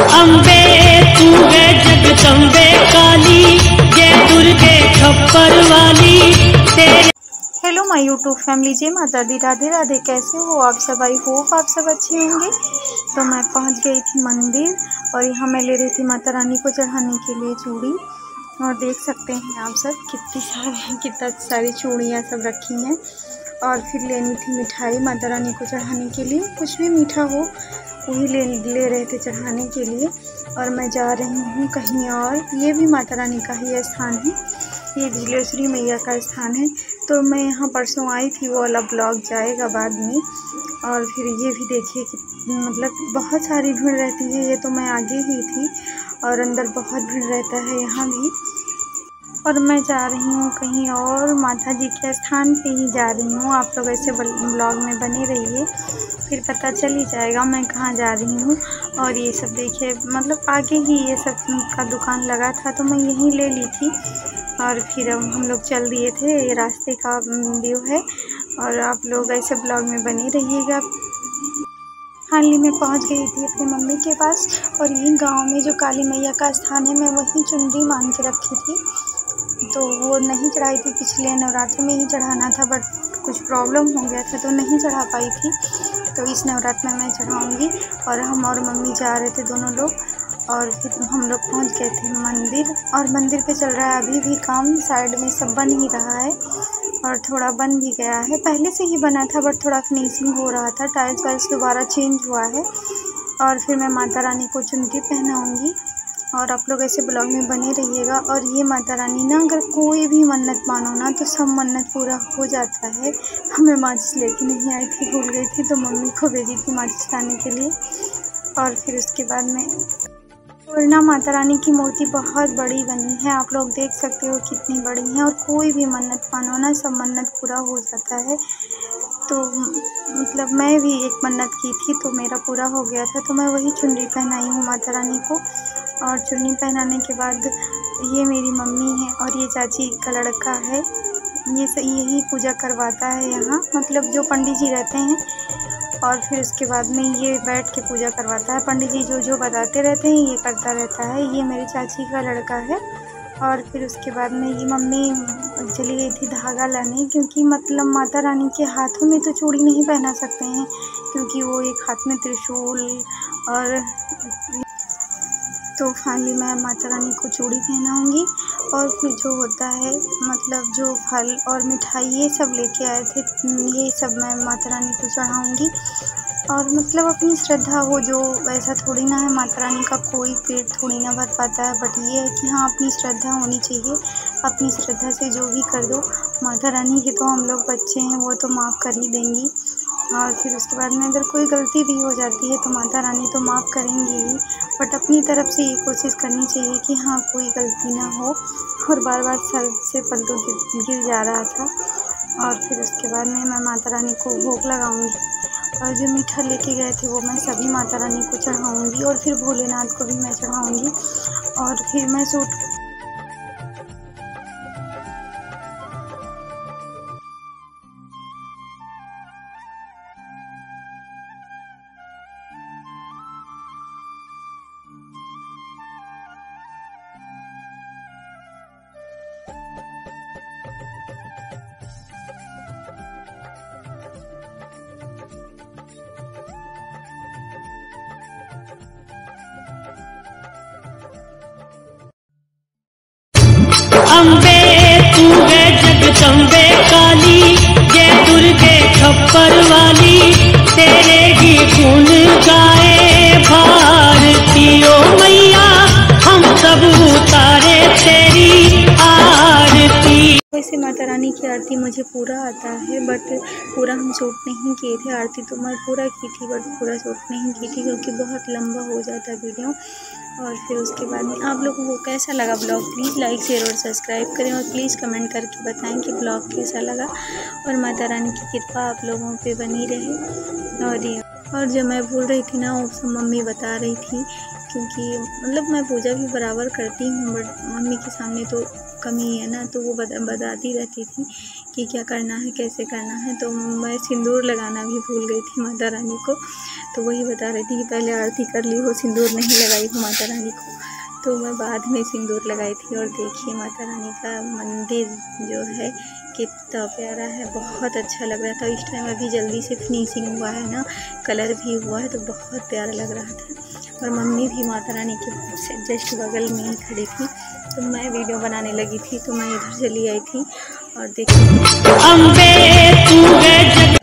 अम्बे तू है जगदम्बे काली, जय दुर्गे खप्पर वाली तेरे। हेलो माय यूट्यूब फैमिली, जय माता दी, राधे राधे। कैसे हो आप सब? आई होप आप सब अच्छे होंगे। तो मैं पहुंच गई थी मंदिर और यहाँ मैं ले रही थी माता रानी को चढ़ाने के लिए चूड़ी। और देख सकते हैं आप सब कितना सारी चूड़ियाँ सब रखी हैं। और फिर लेनी थी मिठाई माता रानी को चढ़ाने के लिए, कुछ भी मीठा हो वही ले रहे थे चढ़ाने के लिए। और मैं जा रही हूँ कहीं और, ये भी माता रानी का ही स्थान है, ये बिजलेश्वरी मैया का स्थान है। तो मैं यहाँ परसों आई थी, वो वाला ब्लॉग जाएगा बाद में। और फिर ये भी देखिए कि मतलब बहुत सारी भीड़ रहती है, ये तो मैं आगे ही थी और अंदर बहुत भीड़ रहता है यहाँ भी। और मैं जा रही हूँ कहीं और, माता जी के स्थान पे ही जा रही हूँ। आप लोग ऐसे ब्लॉग में बने रहिए, फिर पता चल ही जाएगा मैं कहाँ जा रही हूँ। और ये सब देखिए, मतलब आगे ही ये सब का दुकान लगा था तो मैं यहीं ले ली थी। और फिर हम लोग चल दिए थे, ये रास्ते का व्यू है। और आप लोग ऐसे ब्लॉग में बने रहिएगा। हाल ही में पहुँच गई थी अपनी मम्मी के पास, और यही गाँव में जो काली मैया का स्थान है, मैं वहीं चुनरी मान के रखी थी। तो वो नहीं चढ़ाई थी, पिछले नवरात्र में ही चढ़ाना था, बट कुछ प्रॉब्लम हो गया था तो नहीं चढ़ा पाई थी। तो इस नवरात्र में मैं चढ़ाऊँगी। और हम और मम्मी जा रहे थे दोनों लोग, और फिर हम लोग पहुंच गए थे मंदिर। और मंदिर पे चल रहा है अभी भी काम, साइड में सब बन ही रहा है और थोड़ा बन भी गया है। पहले से ही बना था बट थोड़ा फिनिशिंग हो रहा था, टाइल्स वाइल्स दोबारा चेंज हुआ है। और फिर मैं माता रानी को चुनरी पहनाऊँगी। और आप लोग ऐसे ब्लॉग में बने रहिएगा। और ये माता रानी ना, अगर कोई भी मन्नत मानो ना तो सब मन्नत पूरा हो जाता है। मैं माचिस लेके नहीं आई थी, भूल गई थी, तो मम्मी को भेजी थी माचिस लाने के लिए। और फिर उसके बाद में पूर्णा माता रानी की मूर्ति बहुत बड़ी बनी है, आप लोग देख सकते हो कितनी बड़ी है। और कोई भी मन्नत मानो ना, सब मन्नत पूरा हो जाता है। तो मतलब मैं भी एक मन्नत की थी तो मेरा पूरा हो गया था, तो मैं वही चुनरी पहनाई हूँ माता रानी को। और चुन्नी पहनाने के बाद ये मेरी मम्मी है और ये चाची का लड़का है, यही पूजा करवाता है यहाँ, मतलब जो पंडित जी रहते हैं। और फिर उसके बाद में ये बैठ के पूजा करवाता है, पंडित जी जो बताते रहते हैं ये करता रहता है। ये मेरी चाची का लड़का है। और फिर उसके बाद में ये मम्मी चली गई थी धागा लाने, क्योंकि मतलब माता रानी के हाथों में तो चूड़ी नहीं पहना सकते हैं, क्योंकि वो एक हाथ में त्रिशूल। और तो फाइनली मैं माता रानी को चूड़ी पहनाऊँगी। और फिर जो होता है, मतलब जो फल और मिठाई ये सब लेके आए थे, ये सब मैं माता रानी को चढ़ाऊँगी। और मतलब अपनी श्रद्धा हो, जो वैसा थोड़ी ना है, माता रानी का कोई पेट थोड़ी ना भर पाता है, बट ये है कि हाँ अपनी श्रद्धा होनी चाहिए। अपनी श्रद्धा से जो भी कर दो, माता रानी के तो हम लोग बच्चे हैं, वो तो माफ़ कर ही देंगी। और फिर उसके बाद में अगर कोई गलती भी हो जाती है तो माता रानी तो माफ़ करेंगी ही, बट अपनी तरफ से ये कोशिश करनी चाहिए कि हाँ कोई गलती ना हो। और बार बार सर से पल्लू गिर जा रहा था। और फिर उसके बाद में मैं माता रानी को भोग लगाऊंगी। और जो मीठा लेके गए थे वो मैं सभी माता रानी को चढ़ाऊंगी, और फिर भोलेनाथ को भी मैं चढ़ाऊंगी। और फिर मैं सूट अम्बे तू है जगदम्बे काली, जय दुर्गे खप्पर वाली तेरे ही गुण गाए भारती ओ मैया, हम सब उतारे तेरी आरती। वैसे माता रानी की आरती मुझे पूरा आता है, बट पूरा हम शूट नहीं किए थे। आरती तो मैं पूरा की थी बट पूरा शूट नहीं की थी, क्योंकि बहुत लंबा हो जाता वीडियो। और फिर उसके बाद में आप लोगों को कैसा लगा ब्लॉग, प्लीज़ लाइक शेयर और सब्सक्राइब करें। और प्लीज़ कमेंट करके बताएं कि ब्लॉग कैसा लगा। और माता रानी की कृपा आप लोगों पे बनी रहे। और जो मैं भूल रही थी ना, वो सब मम्मी बता रही थी क्योंकि मतलब मैं पूजा भी बराबर करती हूँ, बट मम्मी के सामने तो कमी है ना, तो वो बताती रहती थी कि क्या करना है, कैसे करना है। तो मैं सिंदूर लगाना भी भूल गई थी माता रानी को, तो वही बता रही थी कि पहले आरती कर ली हो, सिंदूर नहीं लगाई हो माता रानी को। तो मैं बाद में सिंदूर लगाई थी। और देखिए माता रानी का मंदिर जो है कितना प्यारा है, बहुत अच्छा लग रहा था। इस टाइम अभी जल्दी से फिनिशिंग हुआ है ना, कलर भी हुआ है, तो बहुत प्यारा लग रहा था। और मम्मी भी माता रानी के से जस्ट बगल में ही खड़ी थी, तो मैं वीडियो बनाने लगी थी, तो मैं इधर चली आई थी। और देखिए अम्बे तू है